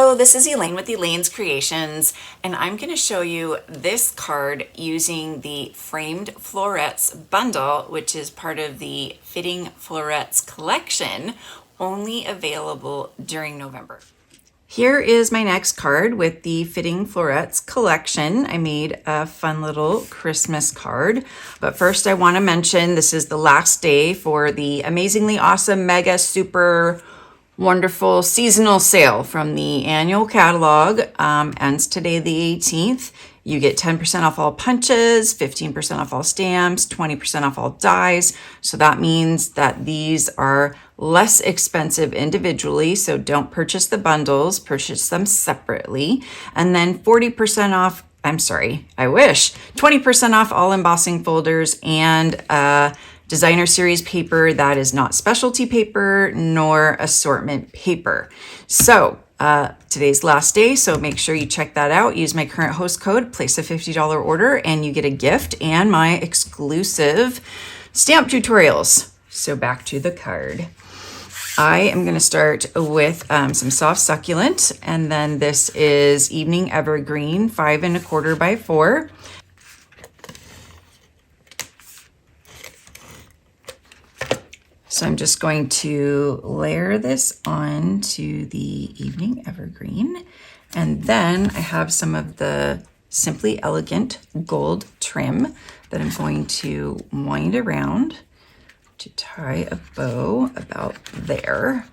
Hello, this is Elaine with Elaine's Creations, and I'm going to show you this card using the Framed Florets bundle, which is part of the Fitting Florets collection, only available during November. Here is my next card with the Fitting Florets collection. I made a fun little Christmas card, but first I want to mention this is the last day for the amazingly awesome, mega, super wonderful seasonal sale from the annual catalog. Ends today the 18th. You get 10% off all punches, 15% off all stamps, 20% off all dies. So that means that these are less expensive individually. So don't purchase the bundles, purchase them separately. And then 40% off, I'm sorry, I wish, 20% off all embossing folders and designer series paper that is not specialty paper nor assortment paper. So today's last day, so make sure you check that out. Use my current host code, place a $50 order, and you get a gift and my exclusive stamp tutorials. So back to the card. I am going to start with some soft succulent, and then this is Evening Evergreen 5 1/4 by 4. So I'm just going to layer this on to the Evening Evergreen. And then I have some of the Simply Elegant gold trim that I'm going to wind around to tie a bow about there.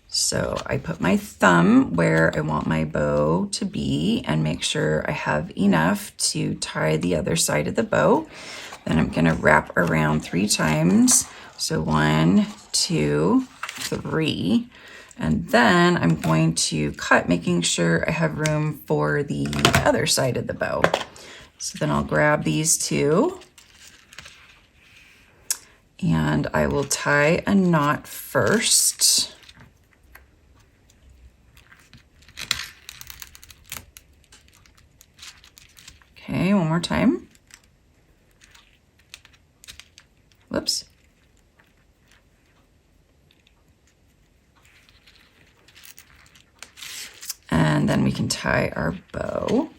So I put my thumb where I want my bow to be and make sure I have enough to tie the other side of the bow. Then I'm going to wrap around 3 times. So 1, 2, 3, and then I'm going to cut, making sure I have room for the other side of the bow. So then I'll grab these 2, and I will tie a knot first. Okay, one more time. Whoops. And then we can tie our bow.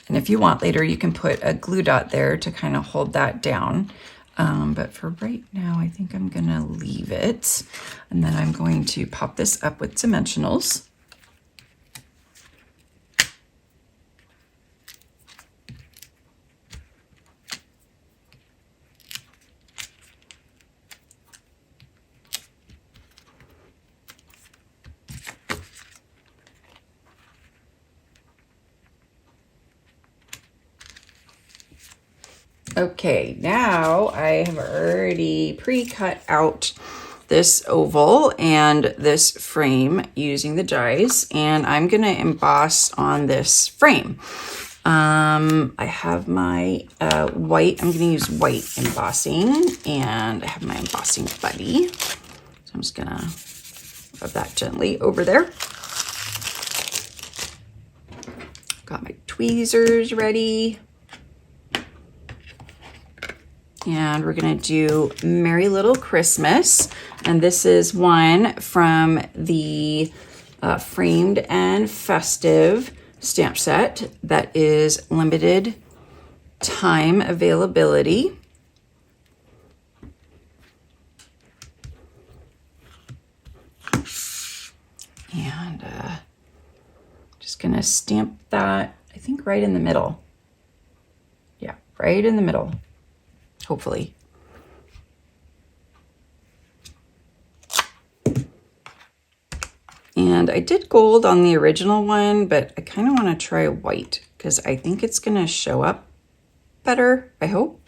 And if you want later, you can put a glue dot there to kind of hold that down. But for right now, I think I'm gonna leave it. And then I'm going to pop this up with dimensionals. Okay, now I have already pre-cut out this oval and this frame using the dies, and I'm gonna emboss on this frame. I have my white, I'm gonna use white embossing, and I have my embossing buddy. So I'm just gonna rub that gently over there. Got my tweezers ready. And we're gonna do Merry Little Christmas. And this is one from the Framed and Festive stamp set that is limited time availability. And just gonna stamp that, I think right in the middle. Yeah, right in the middle. Hopefully. And I did gold on the original one, but I kind of want to try white because I think it's going to show up better, I hope,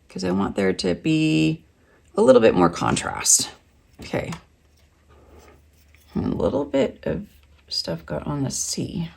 because I want there to be a little bit more contrast. Okay. And a little bit of stuff got on the C.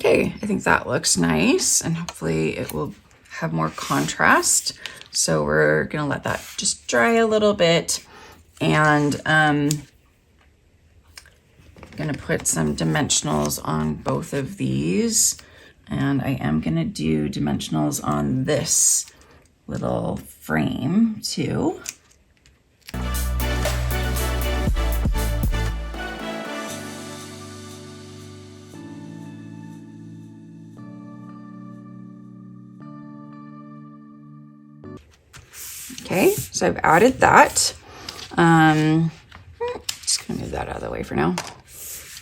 Okay, I think that looks nice, and hopefully it will have more contrast. So we're gonna let that just dry a little bit, and gonna put some dimensionals on both of these, and I am gonna do dimensionals on this little frame too. Okay, so I've added that. Just gonna move that out of the way for now.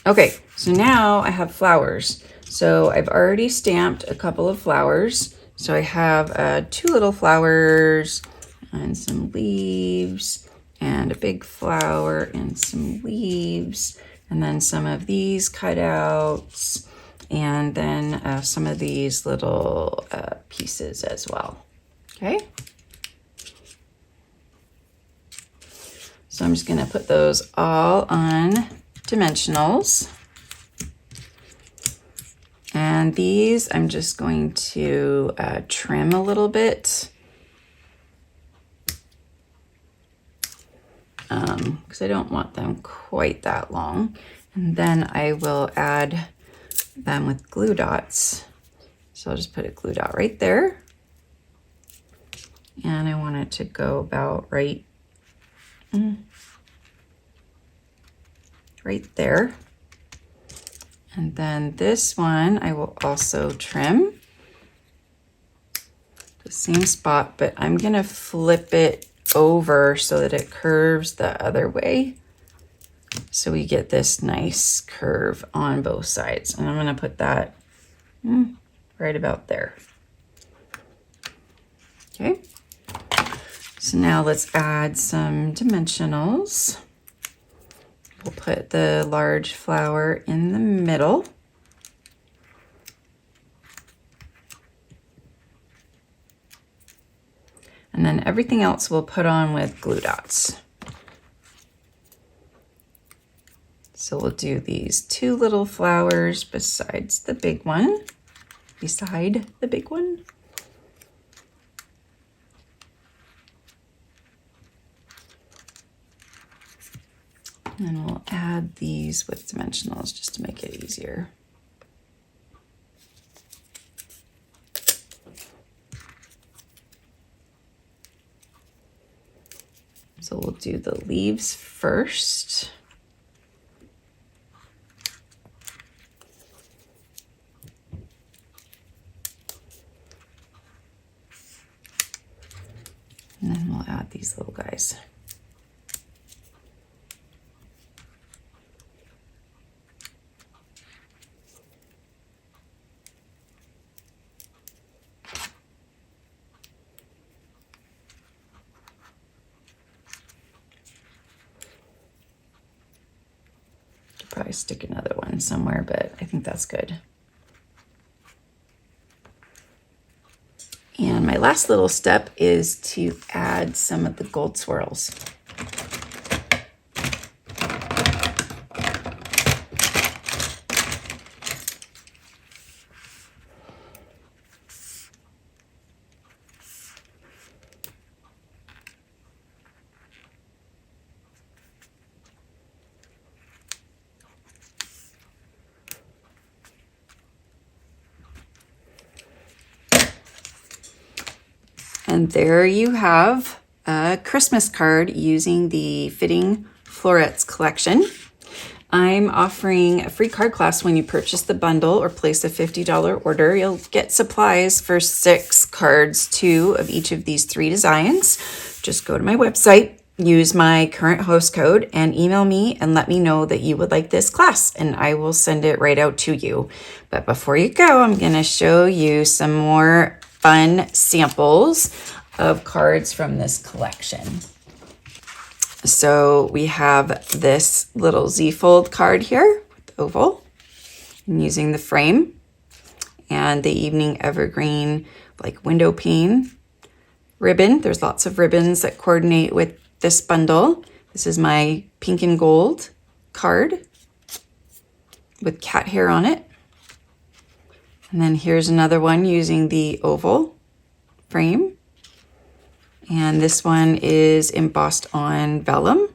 Okay, so now I have flowers. So I've already stamped a couple of flowers. So I have 2 little flowers and some leaves and a big flower and some leaves, and then some of these cutouts, and then some of these little pieces as well. Okay. So I'm just gonna put those all on dimensionals. And these I'm just going to trim a little bit because I don't want them quite that long. And then I will add them with glue dots. So I'll just put a glue dot right there. And I want it to go about right there. And then this one I will also trim the same spot, but I'm gonna flip it over so that it curves the other way. So we get this nice curve on both sides. And I'm gonna put that right about there. Okay. So now let's add some dimensionals. We'll put the large flower in the middle. And then everything else we'll put on with glue dots. So we'll do these 2 little flowers beside the big one. And then we'll add these with dimensionals just to make it easier. So we'll do the leaves first. And then we'll add these little guys. Probably stick another one somewhere, but I think that's good. And my last little step is to add some of the gold swirls. And there you have a Christmas card using the Fitting Florets collection. I'm offering a free card class when you purchase the bundle or place a $50 order. You'll get supplies for 6 cards, 2 of each of these 3 designs. Just go to my website, use my current host code, and email me and let me know that you would like this class, and I will send it right out to you. But before you go, I'm going to show you some more fun samples of cards from this collection. So we have this little Z-fold card here with the oval. I'm using the frame and the evening evergreen like window pane ribbon. There's lots of ribbons that coordinate with this bundle. This is my pink and gold card with cat hair on it. And then here's another one using the oval frame. And this one is embossed on vellum.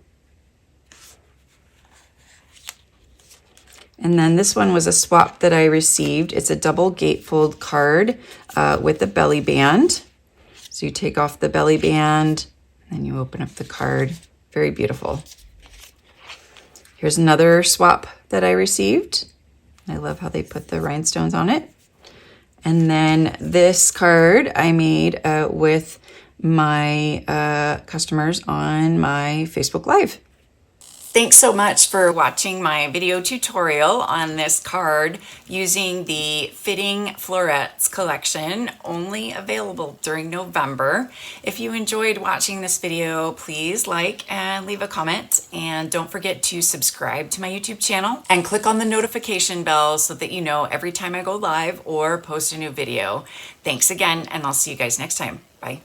And then this one was a swap that I received. It's a double gatefold card with a belly band. So you take off the belly band, and then you open up the card. Very beautiful. Here's another swap that I received. I love how they put the rhinestones on it. And then this card I made with my customers on my Facebook Live. Thanks so much for watching my video tutorial on this card using the Fitting Florets collection, only available during November. If you enjoyed watching this video, please like and leave a comment, and don't forget to subscribe to my YouTube channel and click on the notification bell so that you know every time I go live or post a new video. Thanks again, and I'll see you guys next time. Bye.